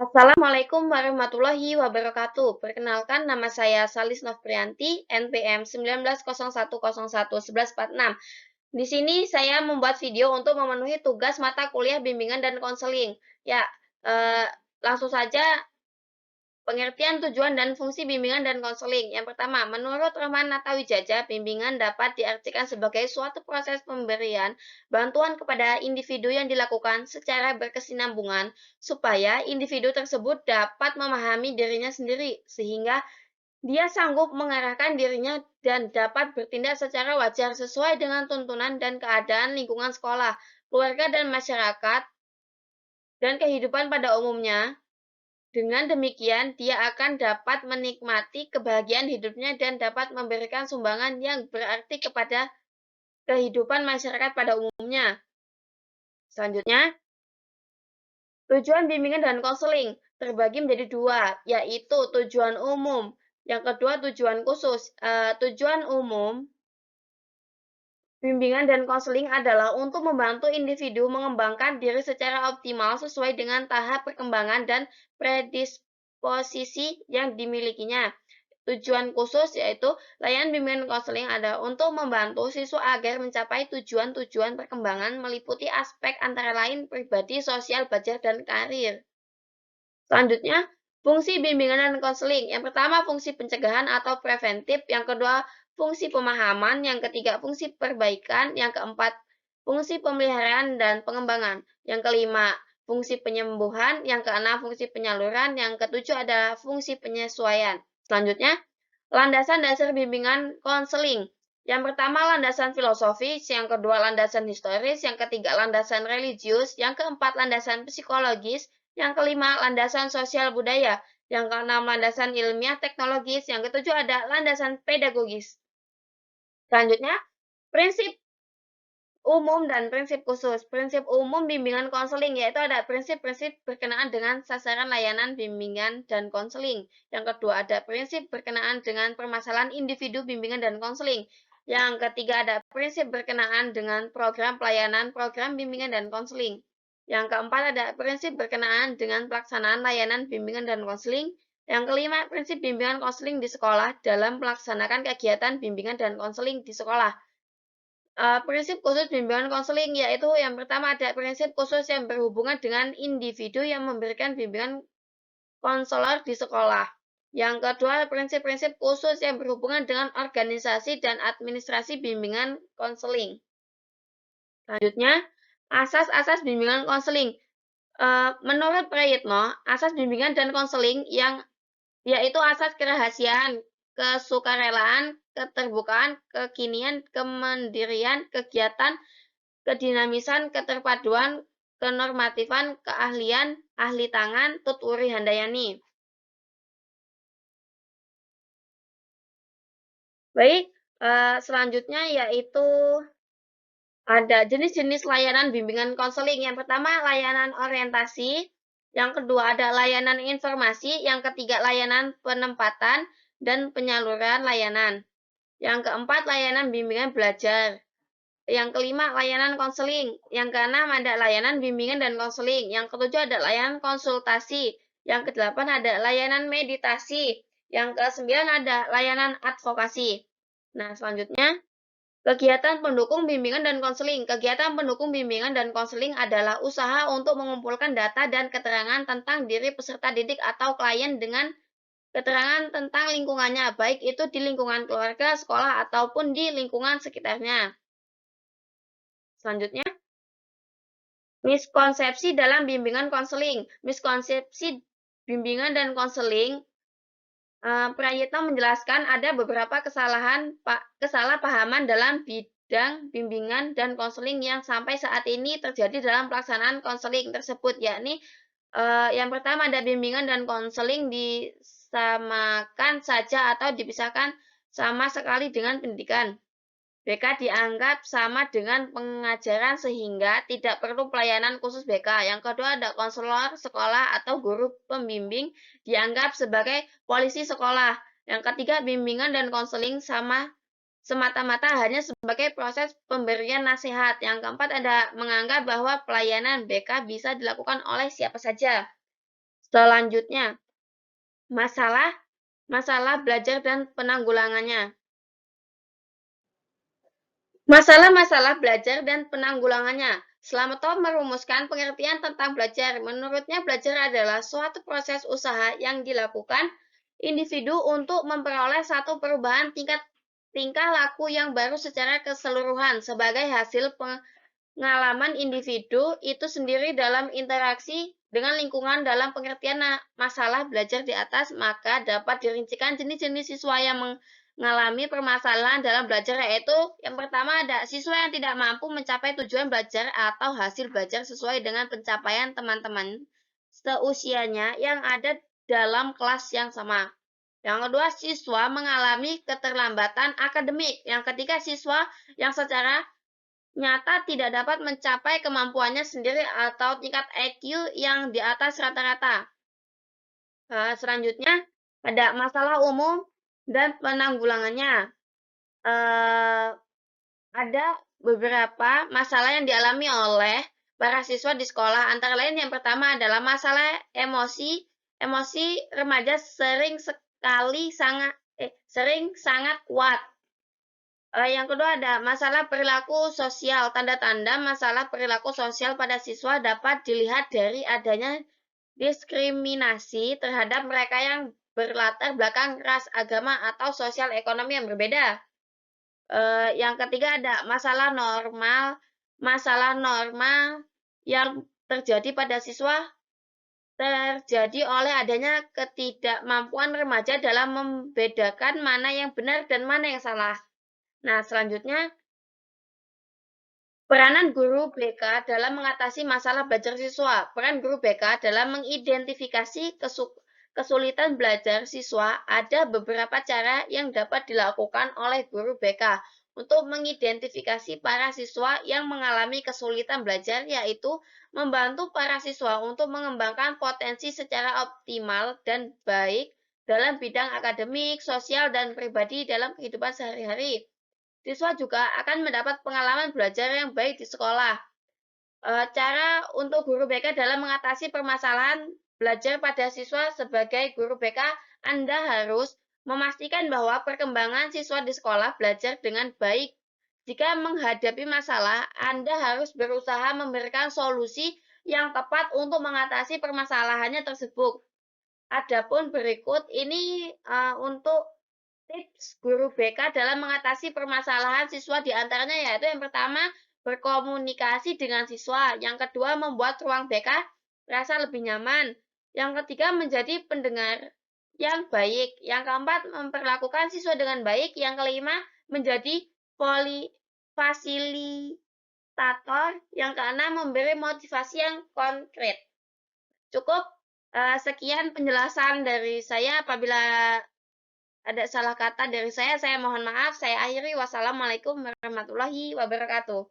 Assalamualaikum warahmatullahi wabarakatuh. Perkenalkan, nama saya Salis Novpriyanti, NPM 1901011146. Di sini saya membuat video untuk memenuhi tugas mata kuliah bimbingan dan konseling. Ya, langsung saja. Pengertian, tujuan, dan fungsi bimbingan dan konseling. Yang pertama, menurut Rahman Natawijaya, bimbingan dapat diartikan sebagai suatu proses pemberian bantuan kepada individu yang dilakukan secara berkesinambungan supaya individu tersebut dapat memahami dirinya sendiri sehingga dia sanggup mengarahkan dirinya dan dapat bertindak secara wajar sesuai dengan tuntunan dan keadaan lingkungan sekolah, keluarga, dan masyarakat dan kehidupan pada umumnya. Dengan demikian, dia akan dapat menikmati kebahagiaan hidupnya dan dapat memberikan sumbangan yang berarti kepada kehidupan masyarakat pada umumnya. Selanjutnya, tujuan bimbingan dan konseling terbagi menjadi dua, yaitu tujuan umum. Yang kedua, tujuan khusus. Tujuan umum bimbingan dan konseling adalah untuk membantu individu mengembangkan diri secara optimal sesuai dengan tahap perkembangan dan predisposisi yang dimilikinya. Tujuan khusus yaitu layanan bimbingan konseling adalah untuk membantu siswa agar mencapai tujuan-tujuan perkembangan meliputi aspek antara lain pribadi, sosial, belajar, dan karir. Selanjutnya, fungsi bimbingan dan konseling. Yang pertama, fungsi pencegahan atau preventif. Yang kedua, fungsi pemahaman. Yang ketiga, fungsi perbaikan. Yang keempat, fungsi pemeliharaan dan pengembangan. Yang kelima, fungsi penyembuhan. Yang keenam, fungsi penyaluran. Yang ketujuh adalah fungsi penyesuaian. Selanjutnya, landasan dasar bimbingan konseling. Yang pertama, landasan filosofis. Yang kedua, landasan historis. Yang ketiga, landasan religius. Yang keempat, landasan psikologis. Yang kelima, landasan sosial budaya. Yang keenam, landasan ilmiah teknologis. Yang ketujuh ada landasan pedagogis. Selanjutnya, prinsip umum dan prinsip khusus. Prinsip umum bimbingan konseling yaitu ada prinsip-prinsip berkenaan dengan sasaran layanan bimbingan dan konseling. Yang kedua ada prinsip berkenaan dengan permasalahan individu bimbingan dan konseling. Yang ketiga ada prinsip berkenaan dengan program pelayanan, program bimbingan dan konseling. Yang keempat ada prinsip berkenaan dengan pelaksanaan layanan bimbingan dan konseling. Yang kelima, prinsip bimbingan konseling di sekolah dalam melaksanakan kegiatan bimbingan dan konseling di sekolah. Prinsip khusus bimbingan konseling yaitu yang pertama ada prinsip khusus yang berhubungan dengan individu yang memberikan bimbingan konselor di sekolah. Yang kedua, prinsip-prinsip khusus yang berhubungan dengan organisasi dan administrasi bimbingan konseling. Selanjutnya, asas-asas bimbingan konseling. Menurut Prayitno, asas bimbingan dan konseling yang yaitu asas kerahasiaan, kesukarelaan, keterbukaan, kekinian, kemandirian, kegiatan, kedinamisan, keterpaduan, kenormatifan, keahlian, ahli tangan, Tutwuri Handayani. Baik, selanjutnya yaitu ada jenis-jenis layanan bimbingan konseling. Yang pertama, layanan orientasi. Yang kedua, ada layanan informasi. Yang ketiga, layanan penempatan dan penyaluran layanan. Yang keempat, layanan bimbingan belajar. Yang kelima, layanan konseling. Yang keenam, ada layanan bimbingan dan konseling. Yang ketujuh, ada layanan konsultasi. Yang kedelapan, ada layanan meditasi. Yang kesembilan, ada layanan advokasi. Nah, selanjutnya, kegiatan pendukung bimbingan dan konseling. Kegiatan pendukung bimbingan dan konseling adalah usaha untuk mengumpulkan data dan keterangan tentang diri peserta didik atau klien dengan keterangan tentang lingkungannya, baik itu di lingkungan keluarga, sekolah, ataupun di lingkungan sekitarnya. Selanjutnya, miskonsepsi dalam bimbingan konseling. Miskonsepsi bimbingan dan konseling, Prayitno menjelaskan ada beberapa kesalahpahaman dalam bidang bimbingan dan konseling yang sampai saat ini terjadi dalam pelaksanaan konseling tersebut, yakni yang pertama ada bimbingan dan konseling disamakan saja atau dipisahkan sama sekali dengan pendidikan. BK dianggap sama dengan pengajaran sehingga tidak perlu pelayanan khusus BK. Yang kedua ada konselor sekolah atau guru pembimbing dianggap sebagai polisi sekolah. Yang ketiga bimbingan dan konseling sama semata-mata hanya sebagai proses pemberian nasihat. Yang keempat ada menganggap bahwa pelayanan BK bisa dilakukan oleh siapa saja. Selanjutnya, masalah belajar dan penanggulangannya. Masalah-masalah belajar dan penanggulangannya. Slametov merumuskan pengertian tentang belajar. Menurutnya, belajar adalah suatu proses usaha yang dilakukan individu untuk memperoleh satu perubahan tingkah laku yang baru secara keseluruhan sebagai hasil pengalaman individu itu sendiri dalam interaksi dengan lingkungan. Dalam pengertian masalah belajar di atas, maka dapat dirincikan jenis-jenis siswa yang mengalami permasalahan dalam belajar, yaitu yang pertama ada siswa yang tidak mampu mencapai tujuan belajar atau hasil belajar sesuai dengan pencapaian teman-teman seusianya yang ada dalam kelas yang sama. Yang kedua, siswa mengalami keterlambatan akademik. Yang ketiga, siswa yang secara nyata tidak dapat mencapai kemampuannya sendiri atau tingkat IQ yang di atas rata-rata. Selanjutnya, ada masalah umum dan penanggulangannya. Ada beberapa masalah yang dialami oleh para siswa di sekolah. Antara lain yang pertama adalah masalah emosi. Emosi remaja sering sangat kuat. Yang kedua ada masalah perilaku sosial. Tanda-tanda masalah perilaku sosial pada siswa dapat dilihat dari adanya diskriminasi terhadap mereka yang berlatar belakang ras, agama, atau sosial ekonomi yang berbeda. Yang ketiga ada masalah normal yang terjadi pada siswa terjadi oleh adanya ketidakmampuan remaja dalam membedakan mana yang benar dan mana yang salah. Nah, selanjutnya, peranan guru BK dalam mengatasi masalah belajar siswa. Peran guru BK dalam mengidentifikasi kesulitan belajar siswa. Ada beberapa cara yang dapat dilakukan oleh guru BK untuk mengidentifikasi para siswa yang mengalami kesulitan belajar, yaitu membantu para siswa untuk mengembangkan potensi secara optimal dan baik dalam bidang akademik, sosial, dan pribadi dalam kehidupan sehari-hari. Siswa juga akan mendapat pengalaman belajar yang baik di sekolah. Cara untuk guru BK dalam mengatasi permasalahan belajar pada siswa. Sebagai guru BK, Anda harus memastikan bahwa perkembangan siswa di sekolah belajar dengan baik. Jika menghadapi masalah, Anda harus berusaha memberikan solusi yang tepat untuk mengatasi permasalahannya tersebut. Adapun berikut ini untuk tips guru BK dalam mengatasi permasalahan siswa, diantaranya yaitu yang pertama, berkomunikasi dengan siswa. Yang kedua, membuat ruang BK terasa lebih nyaman. Yang ketiga, menjadi pendengar yang baik. Yang keempat, memperlakukan siswa dengan baik. Yang kelima, menjadi fasilitator. Yang keenam, memberi motivasi yang konkret. Cukup sekian penjelasan dari saya. Apabila ada salah kata dari saya mohon maaf. Saya akhiri. Wassalamualaikum warahmatullahi wabarakatuh.